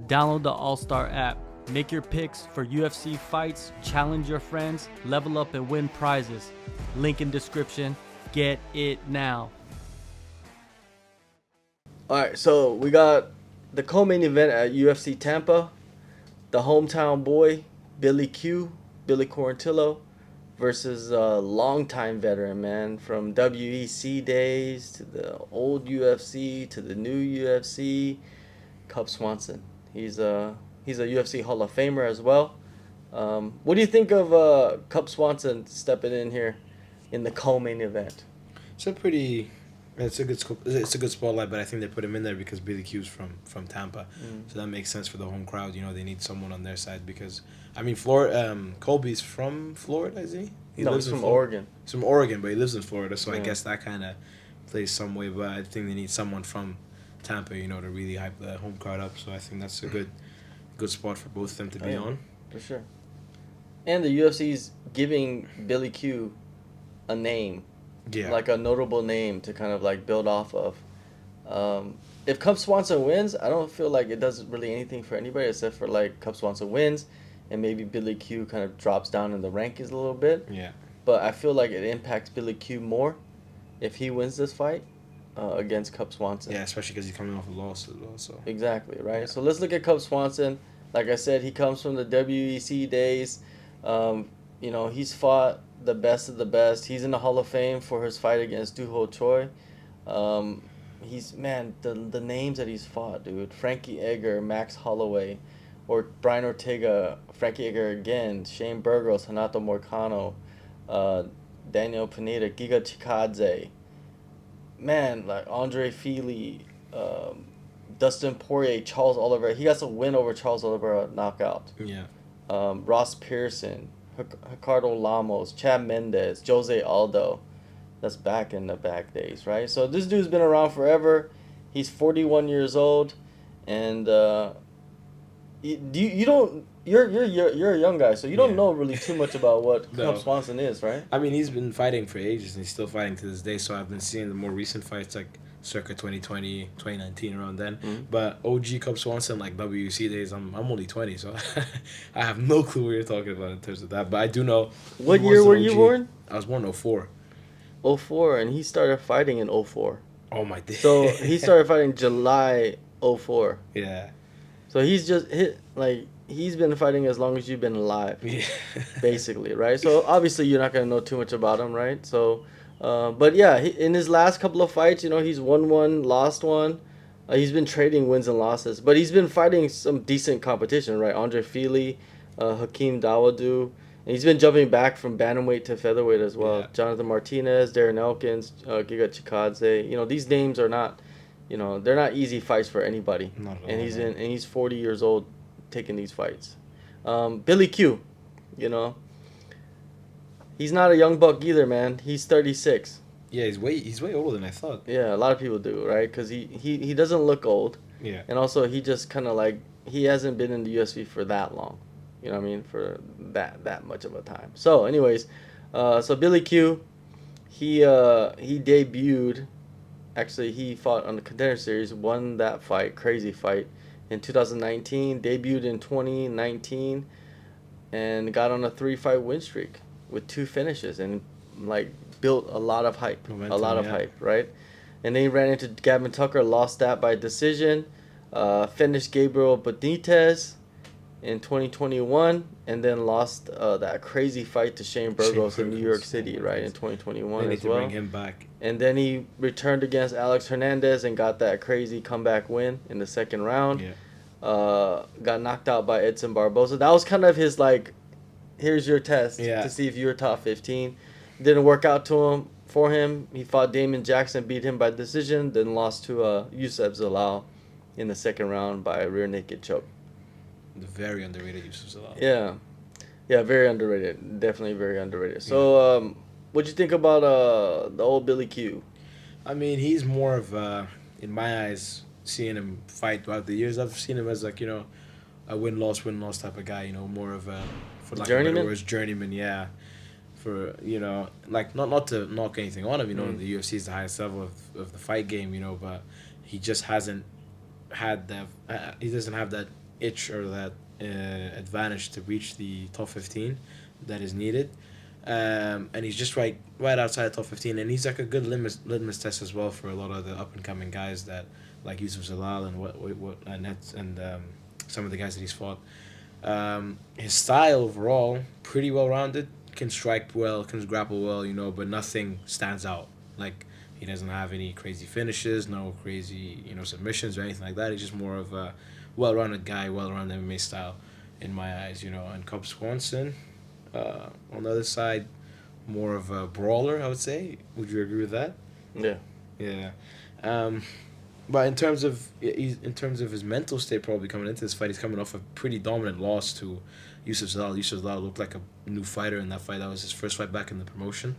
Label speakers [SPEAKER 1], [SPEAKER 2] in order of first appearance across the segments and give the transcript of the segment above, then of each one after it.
[SPEAKER 1] Download the AllStar app. Make your picks for UFC fights, challenge your friends, level up and win prizes. Link in description. Get it now. Alright, so we got the co-main event at UFC Tampa. The hometown boy, Billy Quarantillo, versus a longtime veteran, man. From WEC days to the old UFC to the new UFC, Cub Swanson. He's a UFC Hall of Famer as well. What do you think of Cub Swanson stepping in here in the co-main event?
[SPEAKER 2] It's a good spotlight, but I think they put him in there because Billy Q's from Tampa, so that makes sense for the home crowd. You know, they need someone on their side because Florida. Colby's from Florida, is he?
[SPEAKER 1] No, he's from Oregon.
[SPEAKER 2] He's from Oregon, but he lives in Florida, so
[SPEAKER 1] Yeah.
[SPEAKER 2] I guess that kind of plays some way. But I think they need someone from Tampa, you know, to really hype the home crowd up. So I think that's a good spot for both of them to be on.
[SPEAKER 1] For sure. And the UFC's giving Billy Q a name.
[SPEAKER 2] Yeah.
[SPEAKER 1] Like a notable name to kind of like build off of. If Cub Swanson wins, I don't feel like it does really anything for anybody except for like Cub Swanson wins and maybe Billy Q kind of drops down in the rankings a little bit.
[SPEAKER 2] Yeah.
[SPEAKER 1] But I feel like it impacts Billy Q more if he wins this fight against Cub Swanson.
[SPEAKER 2] Yeah, especially because he's coming off a loss as well. So.
[SPEAKER 1] Exactly, right?
[SPEAKER 2] Yeah.
[SPEAKER 1] So let's look at Cub Swanson. Like I said, he comes from the WEC days. You know, he's fought the best of the best. He's in the Hall of Fame for his fight against Doo Ho Choi. The names that he's fought, dude. Frankie Edgar, Max Holloway, or Brian Ortega, Frankie Edgar again, Shane Burgos, Hanato Morcano, Daniel Pineda, Giga Chikadze. Man, like Andre Fili, Dustin Poirier, Charles Oliveira. He got a win over Charles Oliveira knockout.
[SPEAKER 2] Yeah.
[SPEAKER 1] Ross Pearson, Ricardo Lamos, Chad Mendez, Jose Aldo. That's back in the back days, right? So this dude's been around forever. He's 41 years old, and you're a young guy, so you don't know really too much about what
[SPEAKER 2] No.
[SPEAKER 1] Cub Swanson is, right?
[SPEAKER 2] I mean, he's been fighting for ages, and he's still fighting to this day. So I've been seeing the more recent fights, like circa 2020, 2019, around then.
[SPEAKER 1] Mm-hmm.
[SPEAKER 2] But OG Cub Swanson, like WC days, I'm only 20, so I have no clue what you're talking about in terms of that. But I do know.
[SPEAKER 1] What
[SPEAKER 2] he was
[SPEAKER 1] year
[SPEAKER 2] an
[SPEAKER 1] were you
[SPEAKER 2] OG.
[SPEAKER 1] born?
[SPEAKER 2] I was born in 04.
[SPEAKER 1] 04, and he started fighting in 04.
[SPEAKER 2] Oh my day.
[SPEAKER 1] So he started fighting July 04.
[SPEAKER 2] Yeah.
[SPEAKER 1] So he's just he's been fighting as long as you've been alive.
[SPEAKER 2] Yeah.
[SPEAKER 1] Basically, right? So obviously you're not gonna know too much about him, right? So, but yeah, in his last couple of fights, you know, he's won one, lost one. He's been trading wins and losses, but he's been fighting some decent competition, right? Andre Fili, Hakeem Dawodu, and he's been jumping back from bantamweight to featherweight as well.
[SPEAKER 2] Yeah.
[SPEAKER 1] Jonathan Martinez, Darren Elkins, Giga Chikadze. You know, these names are not, you know, they're not easy fights for anybody.
[SPEAKER 2] Not at all,
[SPEAKER 1] and he's
[SPEAKER 2] no.
[SPEAKER 1] and he's 40 years old, taking these fights. Billy Q, you know, he's not a young buck either, man. He's 36.
[SPEAKER 2] Yeah, he's way older than I thought.
[SPEAKER 1] Yeah, a lot of people do, right? Because he doesn't look old.
[SPEAKER 2] Yeah.
[SPEAKER 1] And also, he just kind of like, he hasn't been in the UFC for that long. You know what I mean? For that much of a time. So, anyways, so Billy Q, he debuted. Actually, he fought on the Contender Series, won that fight, crazy fight, in 2019. Debuted in 2019, and got on a 3-fight win streak with 2 finishes, and like built a lot of hype,
[SPEAKER 2] Momentum,
[SPEAKER 1] hype, right? And then he ran into Gavin Tucker, lost that by decision. Finished Gabriel Benitez in 2021, and then lost that crazy fight to Shane Burgos in New York City, right, in 2021
[SPEAKER 2] They need
[SPEAKER 1] as
[SPEAKER 2] to
[SPEAKER 1] well.
[SPEAKER 2] bring him back.
[SPEAKER 1] And then he returned against Alex Hernandez and got that crazy comeback win in the second round.
[SPEAKER 2] Yeah.
[SPEAKER 1] Got knocked out by Edson Barboza. That was kind of his, like, here's your test to see if you were top 15. Didn't work out for him. He fought Damon Jackson, beat him by decision, then lost to Yusef Zalal in the second round by a rear naked choke.
[SPEAKER 2] The very underrated Yusuf Zalal.
[SPEAKER 1] Yeah, very underrated. Definitely very underrated. So, what'd you think about the old Billy Q?
[SPEAKER 2] I mean, he's more of, in my eyes, seeing him fight throughout the years, I've seen him as, like, you know, a win-loss type of guy, you know, more of a, for lack of better words, journeyman, yeah. For, you know, like, not to knock anything on him, you know, the UFC is the highest level of the fight game, you know, but he just hasn't had that, he doesn't have that itch or that advantage to reach the top 15 that is needed. And he's just right outside the top 15, and he's like a good litmus test as well for a lot of the up and coming guys that like Yusuf Zalal and what and some of the guys that he's fought. His style overall pretty well rounded. Can strike well, can grapple well, but nothing stands out. Like he doesn't have any crazy finishes, no crazy submissions or anything like that. He's just more of a well-rounded guy, well-rounded MMA style, in my eyes. And Cub Swanson, on the other side, more of a brawler, I would say. Would you agree with that?
[SPEAKER 1] Yeah.
[SPEAKER 2] Yeah. But in terms of his mental state, probably coming into this fight, he's coming off a pretty dominant loss to Yusuf Zalal. Yusuf Zalal looked like a new fighter in that fight. That was his first fight back in the promotion,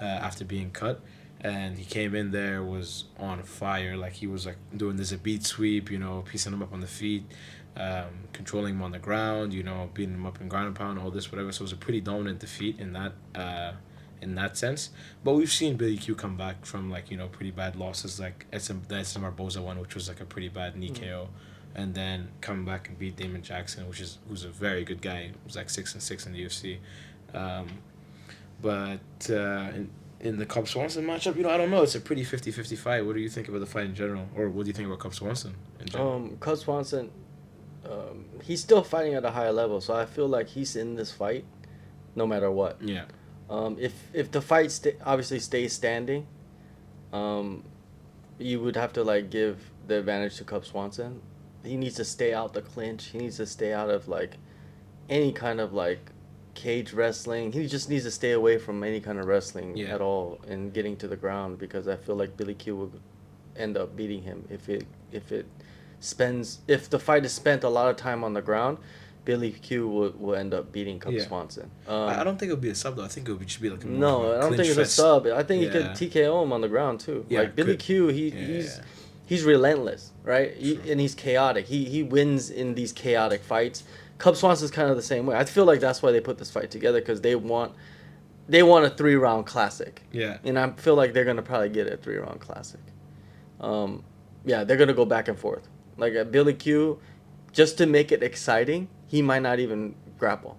[SPEAKER 2] after being cut, and he came in there, was on fire. Like he was like doing this a beat sweep, piecing him up on the feet, controlling him on the ground, beating him up in ground and pound, all this whatever. So it was a pretty dominant defeat in that sense. But we've seen Billy Q come back from pretty bad losses, like the SM Barboza one, which was like a pretty bad knee KO, and then come back and beat Damon Jackson, who's a very good guy. He was like 6-6 in the UFC. But in the Cub Swanson matchup, I don't know. It's a pretty 50-50 fight. What do you think about the fight in general, or what do you think about Cub Swanson in general?
[SPEAKER 1] Cub Swanson, he's still fighting at a higher level, so I feel like he's in this fight, no matter what.
[SPEAKER 2] Yeah.
[SPEAKER 1] If the fight obviously stays standing, you would have to give the advantage to Cub Swanson. He needs to stay out the clinch. He needs to stay out of any kind of cage wrestling. He just needs to stay away from any kind of wrestling at all and getting to the ground, because I feel like Billy Q will end up beating him if the fight is spent a lot of time on the ground. Billy Q will end up beating Cub Swanson.
[SPEAKER 2] I don't think it would be a sub though. I think it would just be like
[SPEAKER 1] no. I don't think it's a sub. I think he could TKO him on the ground too.
[SPEAKER 2] Yeah,
[SPEAKER 1] Billy Q, he's relentless, right? And he's chaotic. He wins in these chaotic fights. Cub Swanson's kind of the same way. I feel like that's why they put this fight together, because they want a 3-round classic.
[SPEAKER 2] Yeah.
[SPEAKER 1] And I feel like they're gonna probably get a 3-round classic. They're gonna go back and forth. Billy Q, just to make it exciting, he might not even grapple.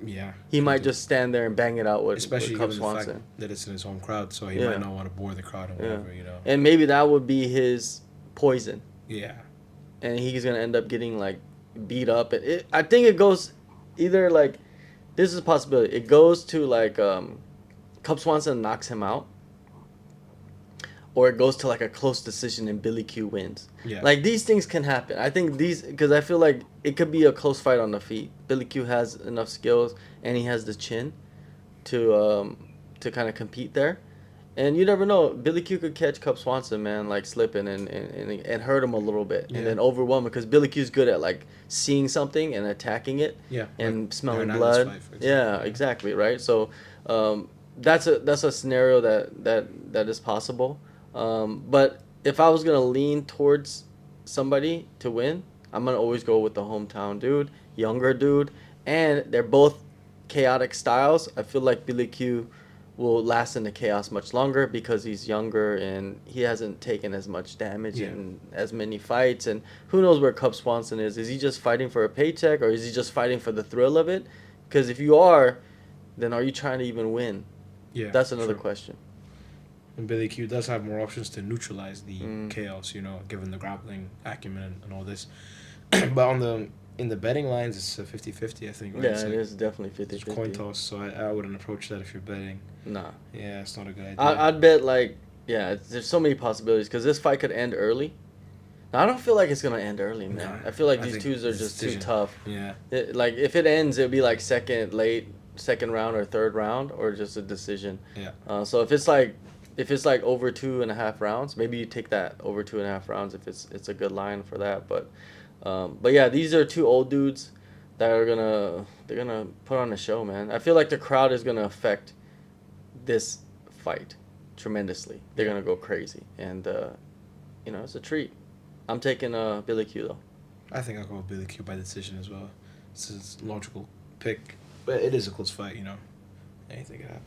[SPEAKER 2] Yeah.
[SPEAKER 1] He might just stand there and bang it out with Cub
[SPEAKER 2] given
[SPEAKER 1] Swanson.
[SPEAKER 2] The fact that it's in his home crowd, so he might not want to bore the crowd or whatever,
[SPEAKER 1] And maybe that would be his poison.
[SPEAKER 2] Yeah.
[SPEAKER 1] And he's going to end up getting, beat up. I think it goes either, this is a possibility. It goes to, Cub Swanson knocks him out, or it goes to a close decision and Billy Q wins.
[SPEAKER 2] Yeah.
[SPEAKER 1] These things can happen. I think because I feel like it could be a close fight on the feet. Billy Q has enough skills and he has the chin to kind of compete there. And you never know. Billy Q could catch Cub Swanson, man, slipping and hurt him a little bit and then overwhelm him, because Billy Q's good at seeing something and attacking it and smelling blood. Yeah, exactly, right? So that's a scenario that is possible. But if I was going to lean towards somebody to win, I'm going to always go with the hometown dude, younger dude, and they're both chaotic styles. I feel like Billy Q will last in the chaos much longer because he's younger and he hasn't taken as much damage in as many fights. And who knows where Cub Swanson is? Is he just fighting for a paycheck, or is he just fighting for the thrill of it? Because if you are, then are you trying to even win?
[SPEAKER 2] Yeah,
[SPEAKER 1] that's another question.
[SPEAKER 2] And Billy Q does have more options to neutralize the chaos, given the grappling acumen and all this. But in the betting lines, it's a 50-50, I think. Right?
[SPEAKER 1] Yeah, it is definitely 50-50.
[SPEAKER 2] It's coin toss, so I wouldn't approach that if you're betting.
[SPEAKER 1] Nah.
[SPEAKER 2] Yeah, it's not a good idea.
[SPEAKER 1] I'd bet, there's so many possibilities, because this fight could end early. Now, I don't feel like it's going to end early, man. I feel like these twos are just too tough.
[SPEAKER 2] Yeah.
[SPEAKER 1] If it ends, it'll be second round or third round, or just a decision.
[SPEAKER 2] Yeah.
[SPEAKER 1] So if it's over 2.5 rounds, maybe you take that over 2.5 rounds if it's a good line for that. But yeah, these are two old dudes that are gonna put on a show, man. I feel like the crowd is gonna affect this fight tremendously. They're gonna go crazy, and it's a treat. I'm taking Billy Q though.
[SPEAKER 2] I think I'll go with Billy Q by decision as well. It's a logical pick, but it is a close fight. Anything could happen.